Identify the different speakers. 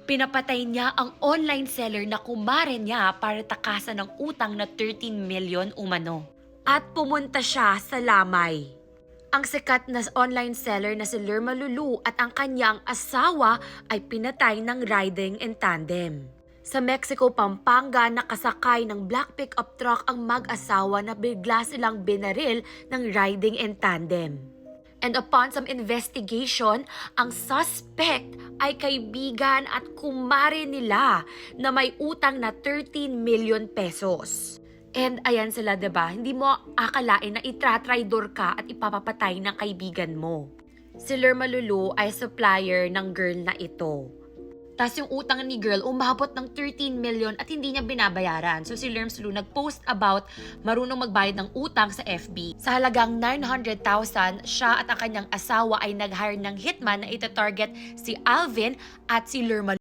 Speaker 1: Pinapatay niya ang online seller na kumare niya para takasan ng utang na 13 million umano. At pumunta siya sa lamay. Ang sikat na online seller na si Lerma Lulu at ang kanyang asawa ay pinatay ng riding in tandem. Sa Mexico, Pampanga, nakasakay ng black pickup truck ang mag-asawa na bigla silang binaril ng riding in tandem. And upon some investigation, ang suspect ay kaibigan at kumare nila na may utang na 13 million pesos. And ayan sila, diba? Hindi mo akalain na itra-traidor ka at ipapapatay ng kaibigan mo. Si Lerma Lulu ay supplier ng girl na ito. Tapos yung utang ni girl umabot ng 13 million at hindi niya binabayaran. So si Lerms Lulu nag-post about marunong magbayad ng utang sa FB. Sa halagang 900,000, siya at ang kanyang asawa ay nag-hire ng hitman na ita-target si Alvin at si Lerma